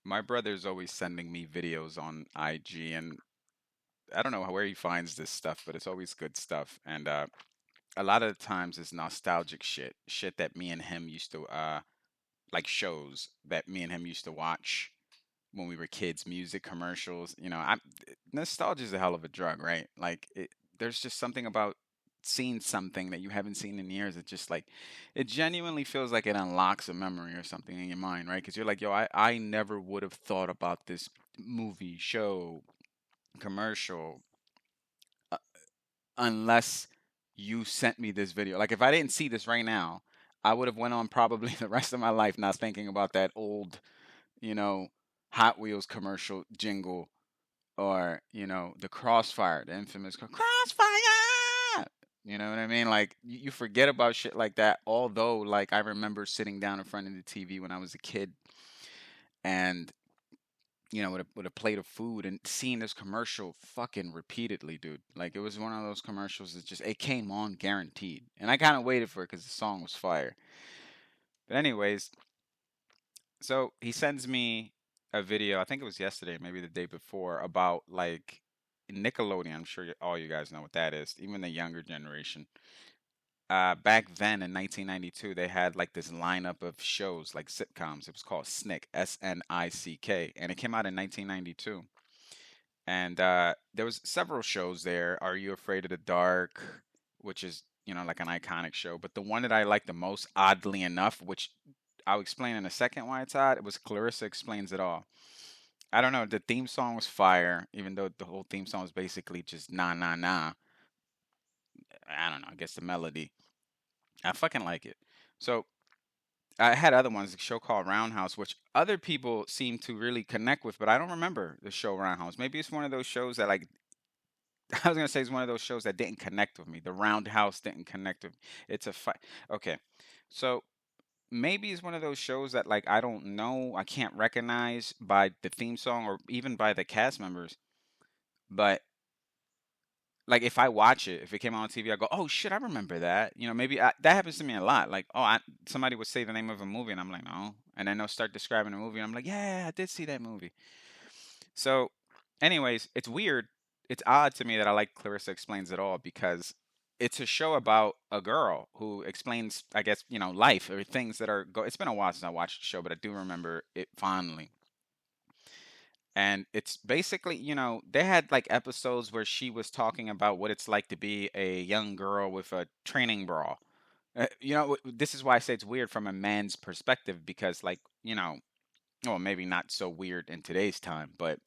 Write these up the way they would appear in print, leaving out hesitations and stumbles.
My brother's always sending me videos on IG, and I don't know where he finds this stuff, but it's always good stuff. And a lot of the times it's nostalgic shit that me and him used to like shows that me and him used to watch when we were kids, music commercials. Nostalgia is a hell of a drug, right? There's just something about seeing something that you haven't seen in years. It just like, it genuinely feels like it unlocks a memory or something in your mind, right? Because you're like, yo, I never would have thought about this movie, show, commercial, uh, unless you sent me this video. Like if I didn't see this right now, I would have went on probably the rest of my life not thinking about that old, you know, Hot Wheels commercial jingle, or the Crossfire, the infamous Crossfire. You know what I mean? Like you forget about shit like that. Although, like I remember sitting down in front of the TV when I was a kid, and with a plate of food and seeing this commercial fucking repeatedly, dude. Like it was one of those commercials that just it came on guaranteed, and I kind of waited for it because the song was fire. But anyways, so he sends me a video. I think it was yesterday, maybe the day before, about like Nickelodeon. I'm sure all you guys know what that is, even the younger generation. Back then in 1992, they had like this lineup of shows, like sitcoms. It was called SNICK, SNICK, and it came out in 1992. And there was several shows there. Are You Afraid of the Dark, which is like an iconic show. But the one that I like the most, oddly enough, which I'll explain in a second why it's odd, it was Clarissa Explains It All. I don't know. The theme song was fire, even though the whole theme song was basically just nah nah nah. I don't know. I guess the melody. I fucking like it. So I had other ones, a show called Roundhouse, which other people seem to really connect with, but I don't remember the show Roundhouse. Maybe it's one of those shows that like I was gonna say it's one of those shows that didn't connect with me. The Roundhouse didn't connect with me. It's a fight. Okay, so maybe it's one of those shows that like I don't know, I can't recognize by the theme song or even by the cast members. But like if I watch it, if it came out on TV, I go, "Oh shit, I remember that." Maybe that happens to me a lot. Like, oh, somebody would say the name of a movie, and I'm like, "No," and then they'll start describing the movie, and I'm like, "Yeah, I did see that movie." So, anyways, it's weird. It's odd to me that I like Clarissa Explains It All because it's a show about a girl who explains, I guess, life or things that are It's been a while since I watched the show, but I do remember it fondly. And it's basically, they had like episodes where she was talking about what it's like to be a young girl with a training bra. This is why I say it's weird from a man's perspective because, like, well, maybe not so weird in today's time, but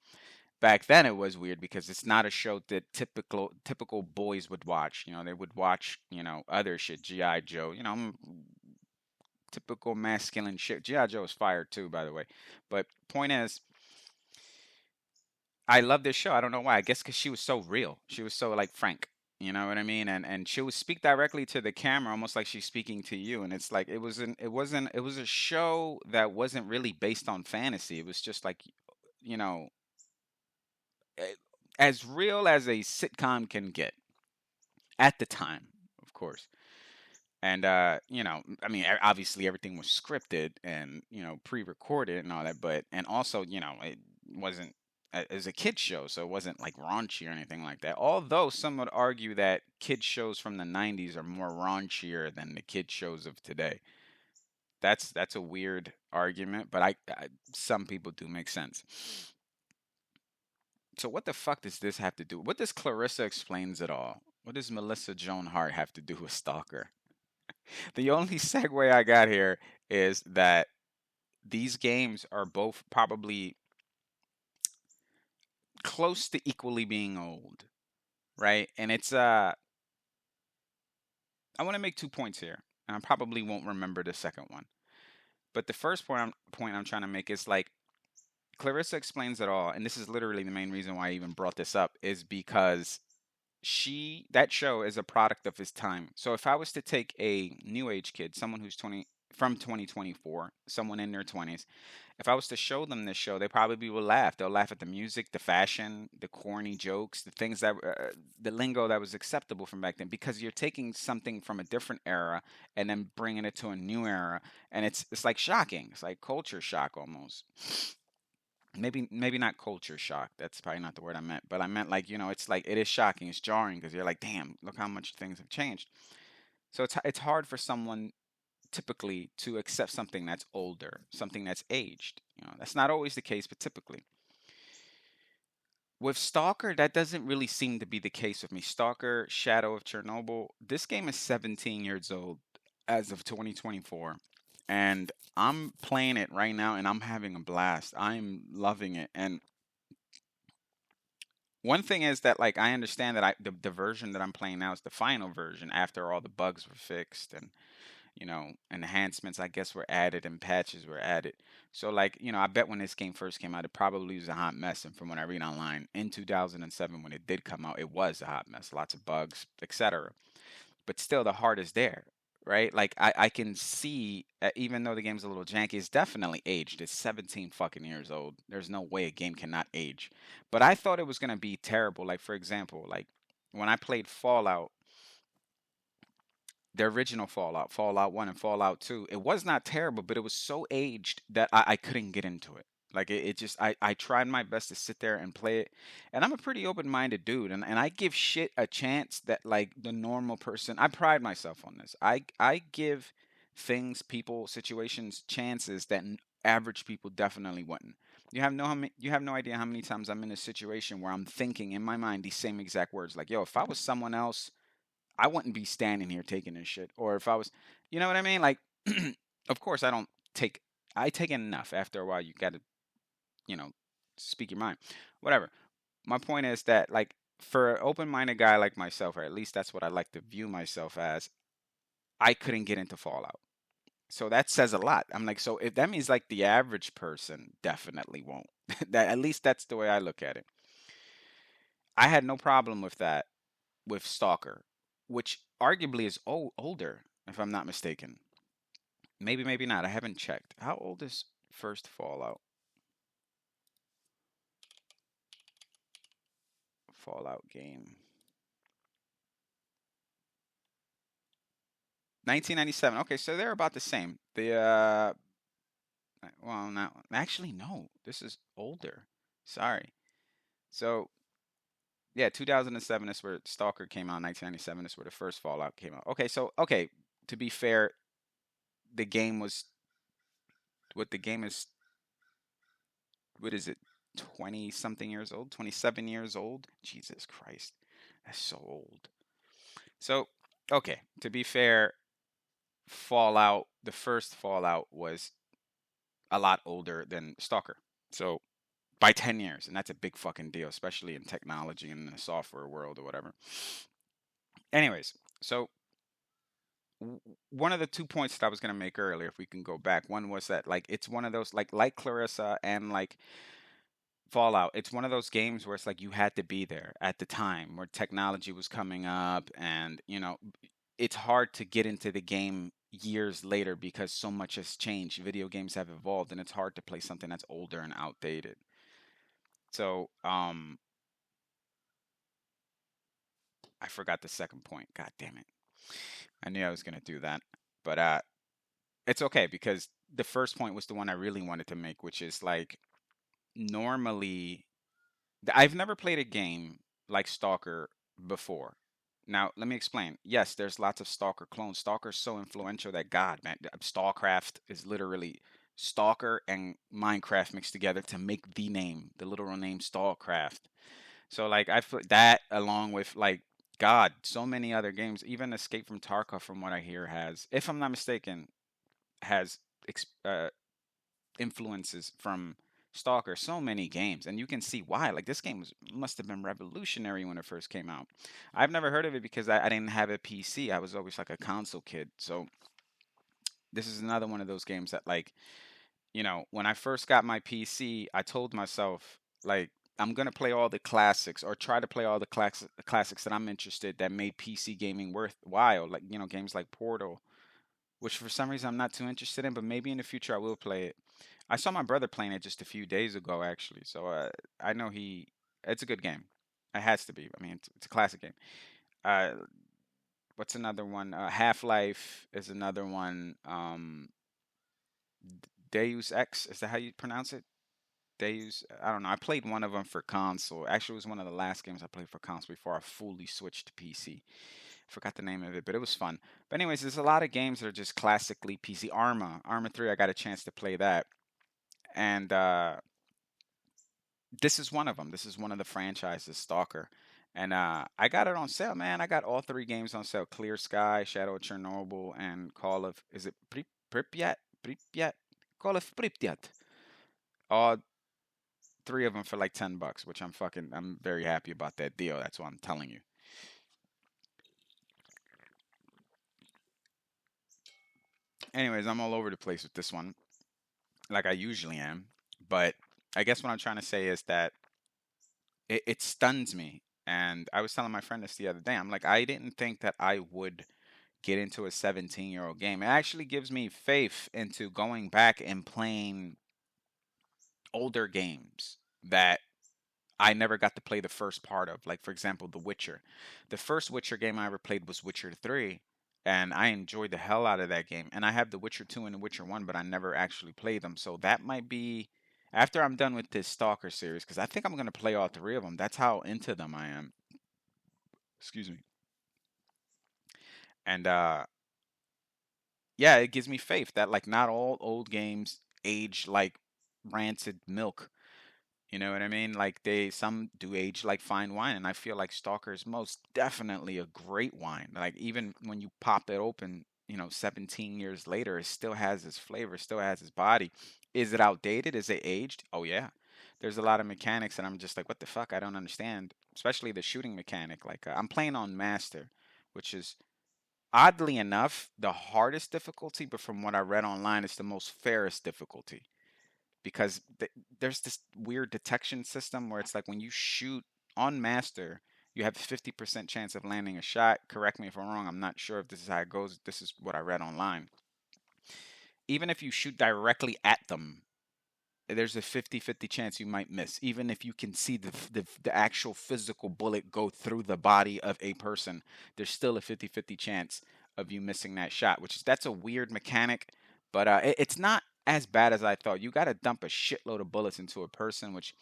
back then it was weird because it's not a show that typical boys would watch. They would watch, other shit, GI Joe, typical masculine shit. GI Joe is fired too, by the way. But point is, I love this show. I don't know why. I guess because she was so real. She was so like frank. You know what I mean? And she would speak directly to the camera, almost like she's speaking to you. And it's like it was a show that wasn't really based on fantasy. It was just like, you know, eh, as real as a sitcom can get at the time, of course. And I mean, obviously everything was scripted and pre-recorded and all that, but and also it wasn't as a kid show, so it wasn't like raunchy or anything like that. Although some would argue that kid shows from the '90s are more raunchier than the kid shows of today. That's a weird argument, but some people do make sense. So what the fuck does this have to do? What does Clarissa Explains It All? What does Melissa Joan Hart have to do with Stalker? The only segue I got here is that these games are both probably close to equally being old, right? And it's I want to make 2 points here, and I probably won't remember the second one. But the first point I'm trying to make is like Clarissa Explains It All, and this is literally the main reason why I even brought this up is because that show is a product of his time. So if I was to take a new age kid, someone who's 20 from 2024, someone in their 20s, if I was to show them this show, they probably will laugh. They'll laugh at the music, the fashion, the corny jokes, the things the lingo that was acceptable from back then, because you're taking something from a different era and then bringing it to a new era, and it's like shocking. It's like culture shock almost. maybe not culture shock. That's probably not the word I meant, but I meant like, it's like it is shocking, it's jarring because you're like, damn, look how much things have changed. So it's hard for someone typically to accept something that's older, something that's aged. That's not always the case, but typically. With Stalker, that doesn't really seem to be the case with me. Stalker, Shadow of Chernobyl, this game is 17 years old as of 2024. And I'm playing it right now and I'm having a blast. I'm loving it. And one thing is that like I understand that the version that I'm playing now is the final version after all the bugs were fixed and enhancements I guess were added and patches were added. So like, I bet when this game first came out, it probably was a hot mess. And from what I read online, in 2007 when it did come out, it was a hot mess, lots of bugs, etc. But still, the heart is there, right? Like I can see, even though the game's a little janky, it's definitely aged. It's 17 fucking years old. There's no way a game cannot age. But I thought it was gonna be terrible. Like for example, like when I played Fallout, the original Fallout, Fallout 1 and Fallout 2, it was not terrible, but it was so aged that I couldn't get into it. Like it just I tried my best to sit there and play it. And I'm a pretty open-minded dude and I give shit a chance that like the normal person, I pride myself on this. I give things, people, situations chances that average people definitely wouldn't. You have no idea how many times I'm in a situation where I'm thinking in my mind these same exact words like, yo, if I was someone else, I wouldn't be standing here taking this shit. Or if I was, you know what I mean? Like, of course, take, I take it enough. After a while, you got to, you know, speak your mind. Whatever. My point is that, like, for an open minded guy like myself, or at least that's what I like to view myself as, I couldn't get into Fallout. So that says a lot. I'm like, so if that means like the average person definitely won't. That at least that's the way I look at it. I had no problem with that with Stalker, which arguably is older, if I'm not mistaken. Maybe, maybe not. I haven't checked. How old is first Fallout game? 1997. Okay, so they're about the same. Well, not actually. No, this is older. Sorry. So yeah, 2007 is where Stalker came out. 1997 is where the first Fallout came out. Okay, so okay. To be fair, the game was what the game is. What is it? 20 something years old, 27 years old. Jesus Christ, that's so old. So, okay, to be fair, Fallout, the first Fallout was a lot older than Stalker. So, by 10 years, and that's a big fucking deal, especially in technology and in the software world or whatever. Anyways, so one of the 2 points that I was going to make earlier, if we can go back, one was that like it's one of those like Clarissa and like Fallout, it's one of those games where it's like you had to be there at the time where technology was coming up, and it's hard to get into the game years later because so much has changed. Video games have evolved, and it's hard to play something that's older and outdated. So, I forgot the second point. God damn it! I knew I was gonna do that, but it's okay because the first point was the one I really wanted to make, which is like normally I've never played a game like Stalker before. Now, let me explain. Yes, there's lots of Stalker clones. Stalker's so influential that God, man, Starcraft is literally Stalker and Minecraft mixed together to make the name, the literal name Starcraft. So like I feel that along with like God, so many other games, even Escape from Tarkov, from what I hear, has, if I'm not mistaken, has influences from Stalker, so many games, and you can see why. Like this game must have been revolutionary when it first came out. I've never heard of it because I didn't have a PC. I was always like a console kid. So this is another one of those games that like, when I first got my PC, I told myself like I'm gonna play all the classics or try to play all the classics that I'm interested that made PC gaming worthwhile. Like games like Portal, which for some reason I'm not too interested in, but maybe in the future I will play it. I saw my brother playing it just a few days ago, actually. So I know it's a good game. It has to be. I mean, it's a classic game. Uh, what's another one? Half Life is another one. Deus Ex, is that how you pronounce it? they use. I don't know. I played one of them for console. Actually, it was one of the last games I played for console before I fully switched to PC. Forgot the name of it, but it was fun. But anyways, there's a lot of games that are just classically PC. Arma 3, I got a chance to play that, and this is one of them. This is one of the franchises, Stalker, and I got it on sale, man. I got all three games on sale: Clear Sky, Shadow of Chernobyl, and Call of is it Pripyat? Pripyat? Call of Pripyat. All three of them for like $10, which I'm very happy about that deal. That's what I'm telling you. Anyways, I'm all over the place with this one, like I usually am. But I guess what I'm trying to say is that it stuns me. And I was telling my friend this the other day. I'm like, I didn't think that I would get into a 17-year-old game. It actually gives me faith into going back and playing older games that I never got to play the first part of. Like, for example, The Witcher. The first Witcher game I ever played was Witcher 3, and I enjoyed the hell out of that game. And I have The Witcher 2 and The Witcher 1, but I never actually played them. So that might be after I'm done with this Stalker series, because I think I'm going to play all three of them. That's how into them I am. Excuse me. And yeah, it gives me faith that like not all old games age like rancid milk. You know what I mean? Like some do age like fine wine, and I feel like Stalker is most definitely a great wine. Like even when you pop it open, 17 years later, it still has its flavor, still has its body. Is it outdated? Is it aged? Oh yeah. There's a lot of mechanics and I'm just like, what the fuck? I don't understand. Especially the shooting mechanic. Like I'm playing on master, which is oddly enough the hardest difficulty, but from what I read online, it's the most fairest difficulty because there's this weird detection system where it's like when you shoot on master, you have a 50% chance of landing a shot. Correct me if I'm wrong. I'm not sure if this is how it goes. This is what I read online. Even if you shoot directly at them, there's a 50-50 chance you might miss, even if you can see the actual physical bullet go through the body of a person. There's still a 50-50 chance of you missing that shot, which is that's a weird mechanic, but it's not as bad as I thought. You got to dump a shitload of bullets into a person, which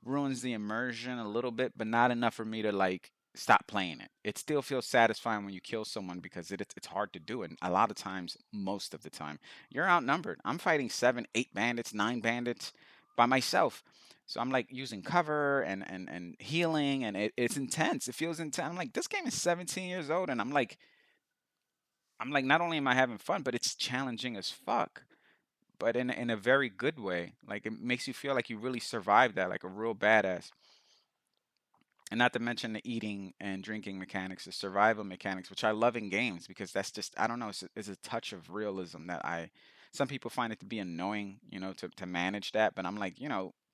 ruins the immersion a little bit, but not enough for me to like stop playing it. It still feels satisfying when you kill someone because it's hard to do, and a lot of times, most of the time, you're outnumbered. I'm fighting 7, 8 bandits, 9 bandits by myself. So I'm like using cover and healing, and it's intense. It feels intense. I'm like, this game is 17 years old, and I'm like, not only am I having fun, but it's challenging as fuck. But in a very good way. Like it makes you feel like you really survived that, like a real badass. And not to mention the eating and drinking mechanics, the survival mechanics, which I love in games because that's just I don't know, it's a touch of realism that I. Some people find it to be annoying, to manage that, but I'm like,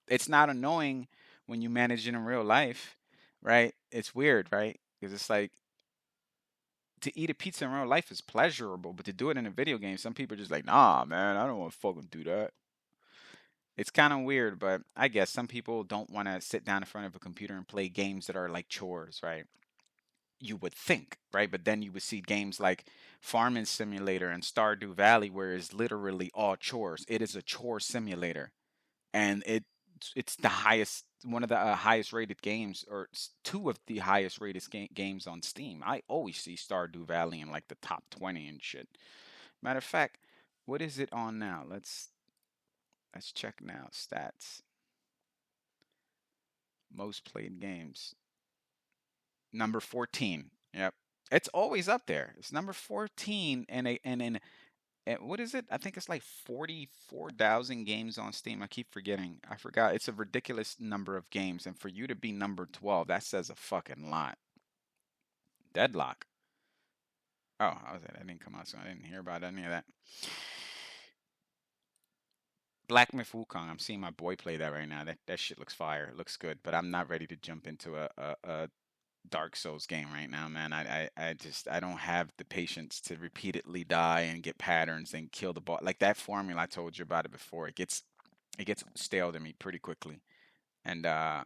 it's not annoying when you manage it in real life, right? It's weird, right? Because it's like to eat a pizza in real life is pleasurable, but to do it in a video game, some people are just like, nah, man, I don't want to fucking do that. It's kind of weird, but I guess some people don't want to sit down in front of a computer and play games that are like chores, right? You would think, right? But then you would see games like Farming Simulator and Stardew Valley, where it's literally all chores. It is a chore simulator, and it's the highest, one of the highest rated games, or two of the highest rated games on Steam. I always see Stardew Valley in like the top 20 and shit. Matter of fact, what is it on now? Let's check now. Stats, most played games. Number 14. Yep. It's always up there. It's number 14 and what is it? I think it's like 44,000 games on Steam. I keep forgetting. I forgot. It's a ridiculous number of games and for you to be number 12, that says a fucking lot. Deadlock. Oh, how was it? I didn't come out so I didn't hear about any of that. Black Myth Wukong. I'm seeing my boy play that right now. That shit looks fire. It looks good, but I'm not ready to jump into a Dark Souls game right now, man. I just I don't have the patience to repeatedly die and get patterns and kill the boss. Like that formula I told you about it before. It gets stale to me pretty quickly. And I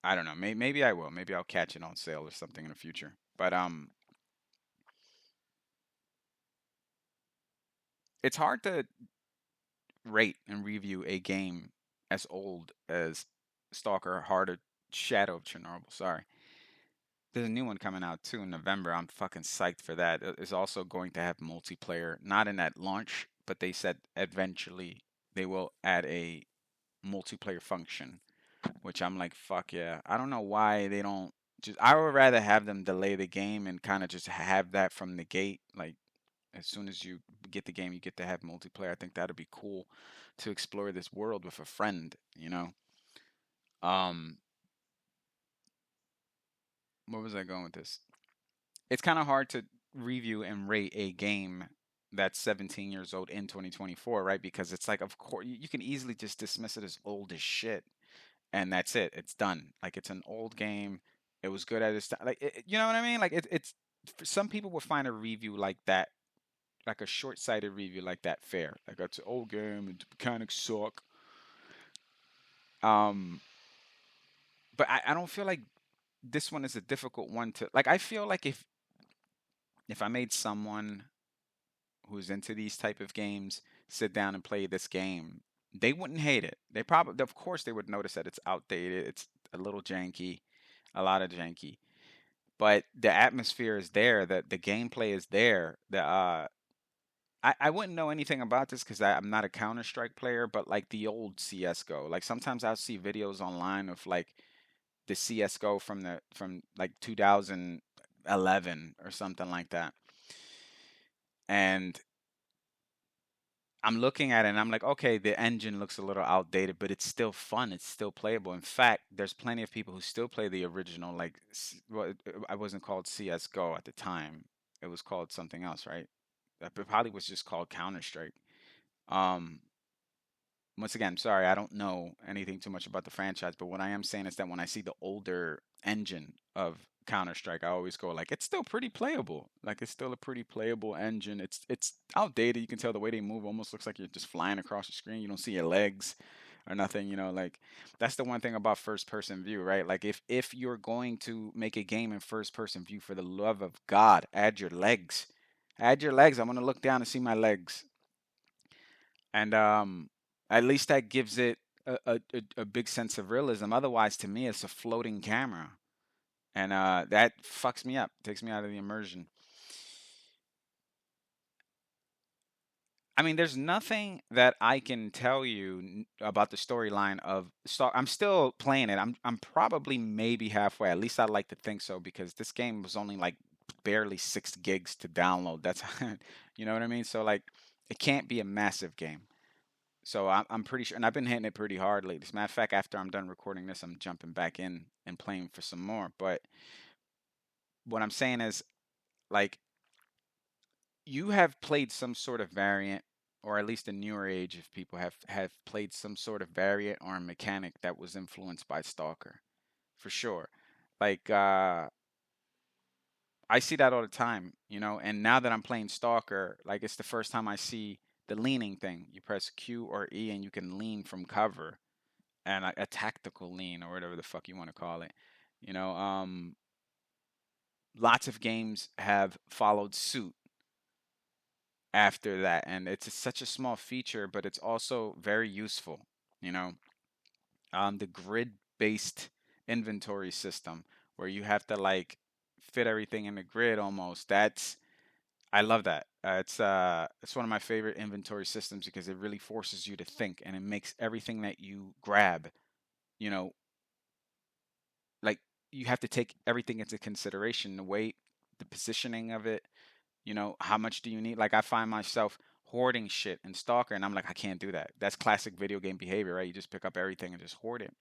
don't know. Maybe I will. Maybe I'll catch it on sale or something in the future. But it's hard to rate and review a game as old as Stalker: Heart of Shadow of Chernobyl. Sorry. There's a new one coming out too in November. I'm fucking psyched for that. It's also going to have multiplayer, not in that launch, but they said eventually they will add a multiplayer function, which I'm like, fuck yeah. I don't know why they don't just. I would rather have them delay the game and kind of just have that from the gate. Like as soon as you get the game, you get to have multiplayer. I think that'd be cool to explore this world with a friend. Um, where was I going with this? It's kind of hard to review and rate a game that's 17 years old in 2024, right? Because it's like, of course, you can easily just dismiss it as old as shit, and that's it. It's done. Like it's an old game. It was good at its time. Like, you know what I mean? Like it's for some people would find a review like that, like a short-sighted review like that, fair. Like it's an old game and the mechanics suck. Um, but I don't feel like this one is a difficult one to like. I feel like if I made someone who's into these type of games sit down and play this game, they wouldn't hate it. They probably, of course, they would notice that it's outdated, it's a little janky, a lot of janky, but the atmosphere is there, the gameplay is there. I wouldn't know anything about this because I'm not a Counter Strike player, but like the old CS:GO, like sometimes I'll see videos online of like the CS:GO from like 2011 or something like that, and I'm looking at it and I'm like, okay, the engine looks a little outdated, but it's still fun. It's still playable. In fact, there's plenty of people who still play the original. Like, well, I wasn't called CS:GO at the time. It was called something else, right? It probably was just called Counter Strike. Um, Once again, sorry, I don't know anything too much about the franchise, but what I am saying is that when I see the older engine of Counter Strike, I always go like, it's still pretty playable. Like it's still a pretty playable engine. It's outdated. You can tell the way they move almost looks like you're just flying across the screen. You don't see your legs or nothing. Like that's the one thing about first person view, right? Like if you're going to make a game in first person view, for the love of God, add your legs. Add your legs. I want to look down and see my legs, and at least that gives it a big sense of realism. Otherwise, to me, it's a floating camera, and that fucks me up, takes me out of the immersion. I mean, there's nothing that I can tell you about the storyline of Star. I'm still playing it. I'm probably maybe halfway. At least I like to think so because this game was only like barely 6 gigs to download. That's you know what I mean. So like, it can't be a massive game. So I'm pretty sure, and I've been hitting it pretty hard lately. As a matter of fact, after I'm done recording this, I'm jumping back in and playing for some more. But what I'm saying is, like, you have played some sort of variant, or at least a newer age of people have played some sort of variant or a mechanic that was influenced by Stalker, for sure. Like, I see that all the time. And now that I'm playing Stalker, like, it's the first time I see the leaning thing. You press Q or E and you can lean from cover, and a tactical lean or whatever the fuck you want to call it. You know, lots of games have followed suit after that, and it's such a small feature, but it's also very useful. You know, the grid-based inventory system where you have to like fit everything in the grid almost. That's I love that. It's one of my favorite inventory systems because it really forces you to think and it makes everything that you grab, you know, like you have to take everything into consideration, the weight, the positioning of it, how much do you need? Like I find myself hoarding shit in Stalker and I'm like, I can't do that. That's classic video game behavior, right? You just pick up everything and just hoard it.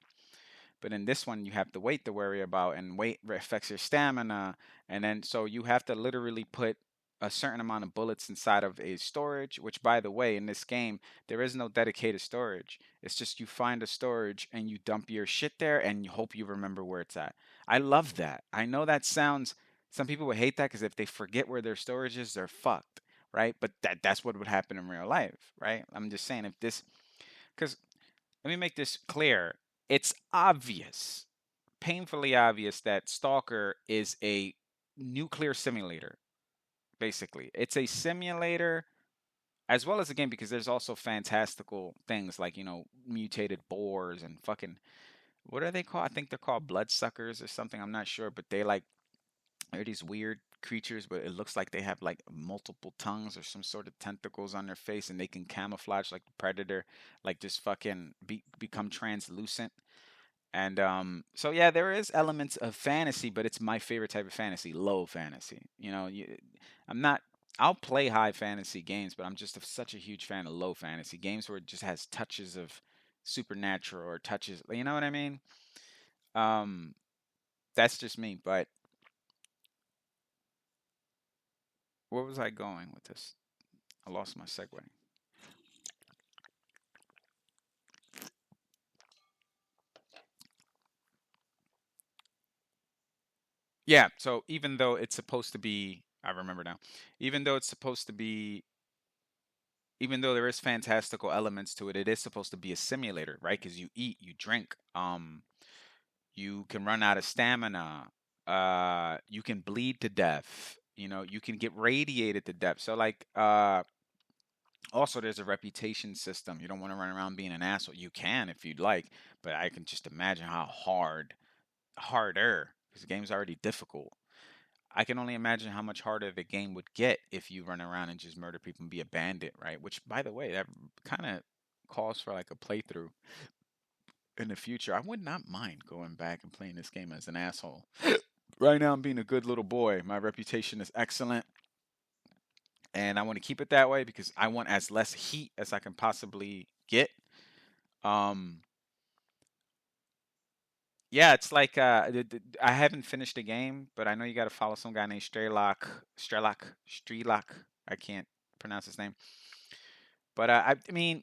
But in this one, you have the weight to worry about, and weight affects your stamina. And then, so you have to literally put a certain amount of bullets inside of a storage, which, by the way, in this game, there is no dedicated storage. It's just you find a storage and you dump your shit there and you hope you remember where it's at. I love that. I know that sounds, some people would hate that because if they forget where their storage is, they're fucked, right? But that's what would happen in real life, right? I'm just saying, if this, because let me make this clear. It's obvious, painfully obvious, that Stalker is a nuclear simulator, basically. It's a simulator as well as the game because there's also fantastical things like mutated boars and fucking what are they called? I think they're called bloodsuckers or something. I'm not sure, but they're these weird creatures, but it looks like they have like multiple tongues or some sort of tentacles on their face, and they can camouflage like the predator, like just fucking become translucent. And so yeah, there is elements of fantasy, but it's my favorite type of fantasy, low fantasy. I'm not. I'll play high fantasy games, but I'm just such a huge fan of low fantasy games where it just has touches of supernatural or touches. You know what I mean? Um, that's just me. But where was I going with this? I lost my segue. Yeah. So even though it's supposed to be, I remember now. Even though it's supposed to be even though there is fantastical elements to it, it is supposed to be a simulator, right? Because you eat, you drink, you can run out of stamina, you can bleed to death, you can get radiated to death. So like, also there's a reputation system. You don't want to run around being an asshole. You can if you'd like, but I can just imagine how harder, because the game's already difficult. I can only imagine how much harder the game would get if you run around and just murder people and be a bandit, right? Which, by the way, that kind of calls for like a playthrough in the future. I would not mind going back and playing this game as an asshole. Right now, I'm being a good little boy. My reputation is excellent, and I want to keep it that way because I want as less heat as I can possibly get. Um, yeah, it's like I haven't finished the game, but I know you got to follow some guy named Strelak. I can't pronounce his name, but I mean,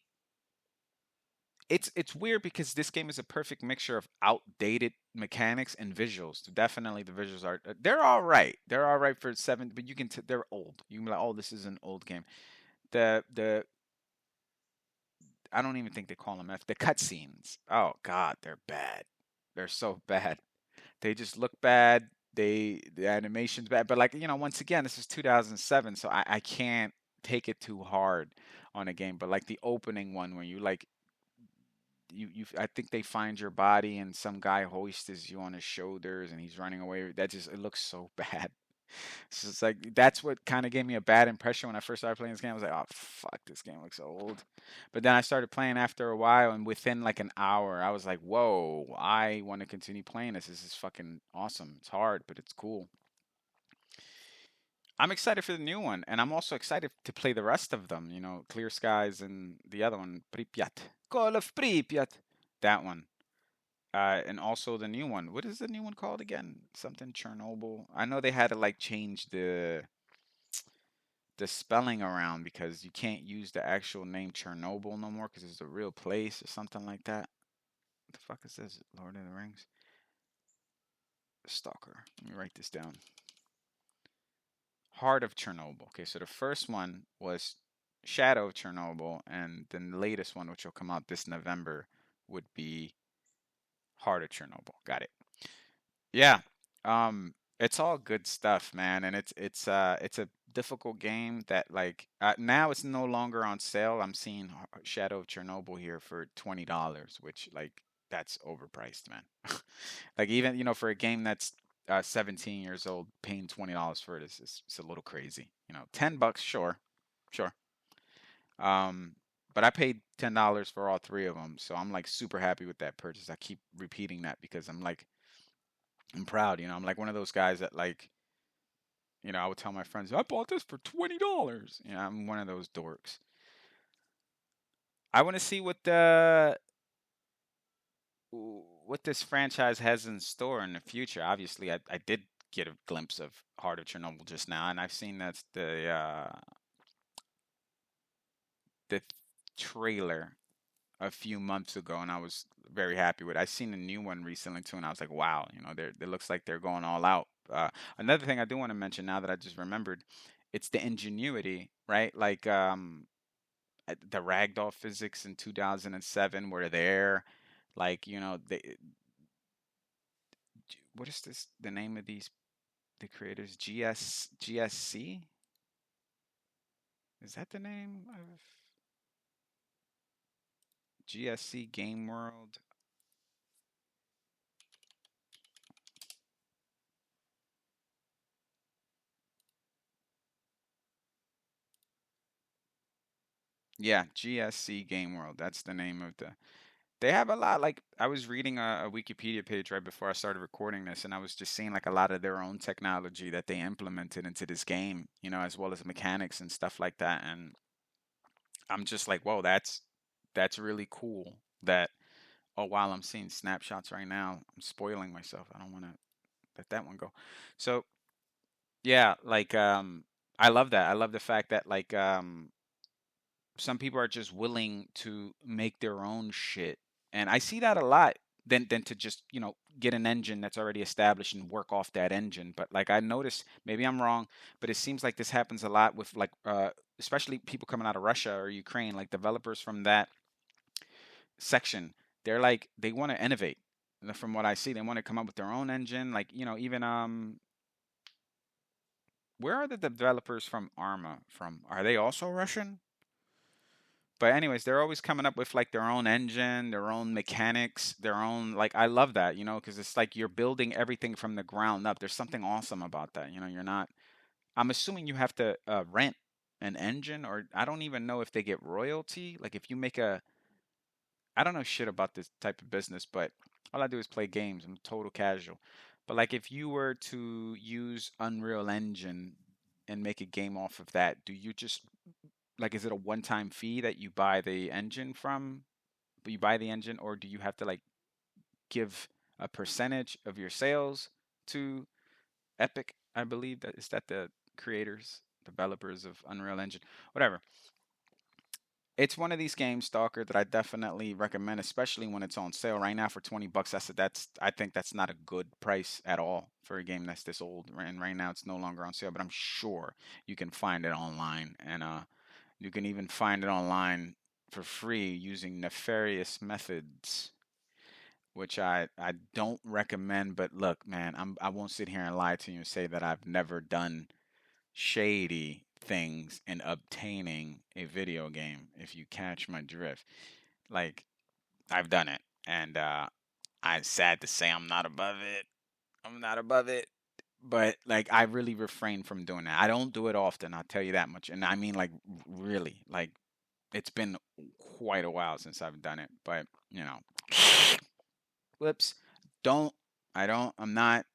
it's weird because this game is a perfect mixture of outdated mechanics and visuals. Definitely, the visuals are they're all right. They're all right for seven, but they're old. You can be like, oh, this is an old game. The I don't even think they call them F. The cutscenes. Oh God, they're bad. They're so bad. They just look bad. The animation's bad. But like once again, this is 2007, so I can't take it too hard on a game. But like the opening one where you like you I think they find your body and some guy hoists you on his shoulders and he's running away. That just it looks so bad. So it's like that's what kind of gave me a bad impression when I first started playing this game. I was like, oh fuck, this game looks so old. But then I started playing after a while, and within like an hour, I was like, whoa, I want to continue playing this. This is fucking awesome. It's hard, but it's cool. I'm excited for the new one, and I'm also excited to play the rest of them. Clear Skies and the other one, Pripyat, Call of Pripyat, that one. And also the new one. What is the new one called again? Something Chernobyl. I know they had to like change the spelling around because you can't use the actual name Chernobyl no more because it's a real place or something like that. What the fuck is this? Lord of the Rings. Stalker. Let me write this down. Heart of Chernobyl. Okay, so the first one was Shadow of Chernobyl, and then the latest one, which will come out this November, would be Heart of Chernobyl. Got it. Yeah. It's all good stuff, man, and it's a difficult game that like now it's no longer on sale. I'm seeing Shadow of Chernobyl here for $20, which like that's overpriced, man. Like even for a game that's 17 years old, paying $20 for it is it's a little crazy. $10, sure, sure. Um, but I paid $10 for all three of them, so I'm like super happy with that purchase. I keep repeating that because I'm proud. I'm like one of those guys that like, I would tell my friends, I bought this for $20. I'm one of those dorks. I want to see what this franchise has in store in the future. Obviously, I did get a glimpse of Heart of Chernobyl just now, and I've seen that's the trailer a few months ago, and I was very happy with it. I seen a new one recently too, and I was like, wow, it looks like they're going all out. Another thing I do want to mention now that I just remembered, it's the ingenuity, right? Like the ragdoll physics in 2007 were there. Like what is this? The name of the creators? GSC? Is that the name of GSC Game World? Yeah, GSC Game World. That's the name of the. They have a lot. Like I was reading a Wikipedia page right before I started recording this, and I was just seeing like a lot of their own technology that they implemented into this game, as well as mechanics and stuff like that. And I'm just like, whoa, that's really cool. That oh, while I'm seeing snapshots right now, I'm spoiling myself. I don't want to let that one go. So yeah, like I love that. I love the fact that like some people are just willing to make their own shit, and I see that a lot. Than to just get an engine that's already established and work off that engine. But like I noticed, maybe I'm wrong, but it seems like this happens a lot with like especially people coming out of Russia or Ukraine, like developers from that section. They're like they want to innovate. From what I see, they want to come up with their own engine. Like even where are the developers from Arma from? Are they also Russian? But anyways, they're always coming up with like their own engine, their own mechanics, their own like I love that, because it's like you're building everything from the ground up. There's something awesome about that. You're not I'm assuming you have to rent an engine, or I don't even know if they get royalty. Like if you make a I don't know shit about this type of business, but all I do is play games. I'm total casual. But like if you were to use Unreal Engine and make a game off of that, do you just like is it a one-time fee that you buy the engine from? You buy the engine, or do you have to like give a percentage of your sales to Epic? I believe that is that the creators, developers of Unreal Engine, whatever. It's one of these games, Stalker, that I definitely recommend, especially when it's on sale right now for 20 bucks. I think that's not a good price at all for a game that's this old. And right now it's no longer on sale, but I'm sure you can find it online, and you can even find it online for free using nefarious methods, which I don't recommend. But look, man, I won't sit here and lie to you and say that I've never done shady things in obtaining a video game, if you catch my drift. Like, I've done it. And I'm sad to say I'm not above it. I'm not above it. But, like, I really refrain from doing that. I don't do it often, I'll tell you that much. And I mean, like, really. Like, it's been quite a while since I've done it. But, whoops. Don't, I'm not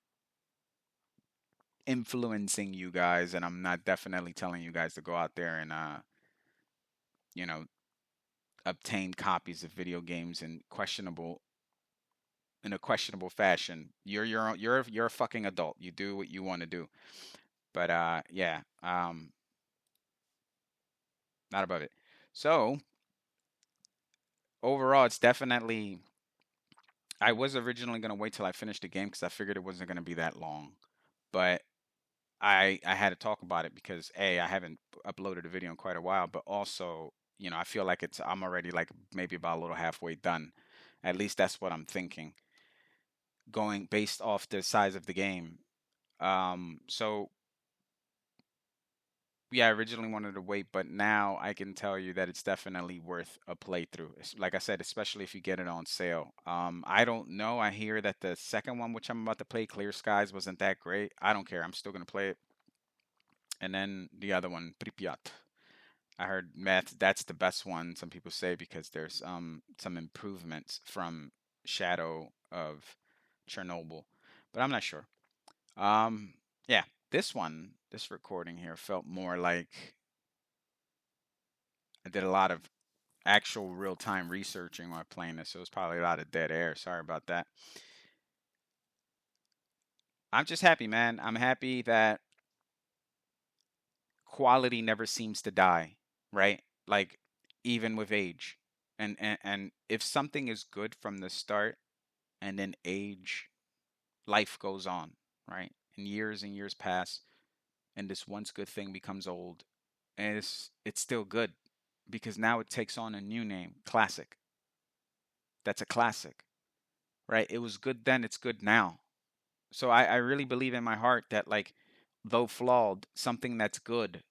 influencing you guys, and I'm not definitely telling you guys to go out there and, you know, obtain copies of video games in a questionable fashion. You're a fucking adult. You do what you want to do. But yeah, not above it. So overall, it's definitely. I was originally gonna wait till I finished the game because I figured it wasn't gonna be that long, but I had to talk about it because I haven't uploaded a video in quite a while, but also I feel like I'm already like maybe about a little halfway done. At least that's what I'm thinking, going based off the size of the game. So yeah, I originally wanted to wait, but now I can tell you that it's definitely worth a playthrough. Like I said, especially if you get it on sale. I don't know. I hear that the second one, which I'm about to play, Clear Skies, wasn't that great. I don't care. I'm still gonna play it. And then the other one, Pripyat. I heard math. That's the best one. Some people say because there's some improvements from Shadow of Chernobyl, but I'm not sure. Um, yeah, this recording here felt more like I did a lot of actual real time researching while playing this, so it was probably a lot of dead air. Sorry about that. I'm just happy, man. I'm happy that quality never seems to die, right? Like even with age. And if something is good from the start and then age, life goes on, right? And years pass and this once good thing becomes old, and it's still good because now it takes on a new name, classic. That's a classic, right? It was good then, it's good now. So I really believe in my heart that like though flawed, something that's good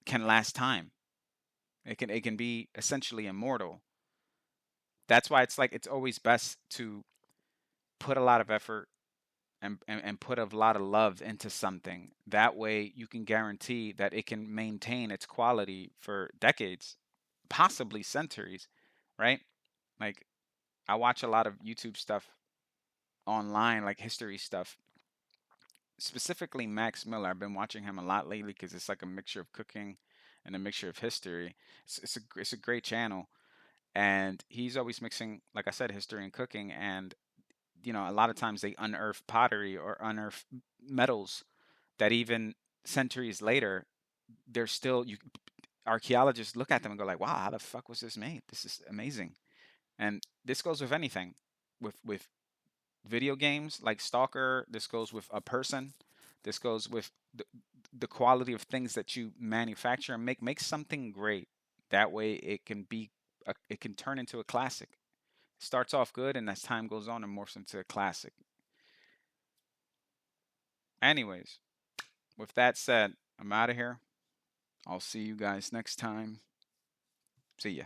can last time. It can be essentially immortal. That's why it's like it's always best to put a lot of effort and put a lot of love into something. That way you can guarantee that it can maintain its quality for decades, possibly centuries, right? Like I watch a lot of YouTube stuff online, like history stuff. Specifically Max Miller. I've been watching him a lot lately because it's like a mixture of cooking and a mixture of history. It's a great channel, and he's always mixing, like I said, history and cooking. And a lot of times they unearth pottery or unearth metals that even centuries later, they're still you archaeologists look at them and go like, wow, how the fuck was this made? This is amazing. And this goes with anything, with video games like Stalker. This goes with a person. This goes with the quality of things that you manufacture and make something great. That way it can turn into a classic. Starts off good, and as time goes on, it morphs into a classic. Anyways, with that said, I'm out of here. I'll see you guys next time. See ya.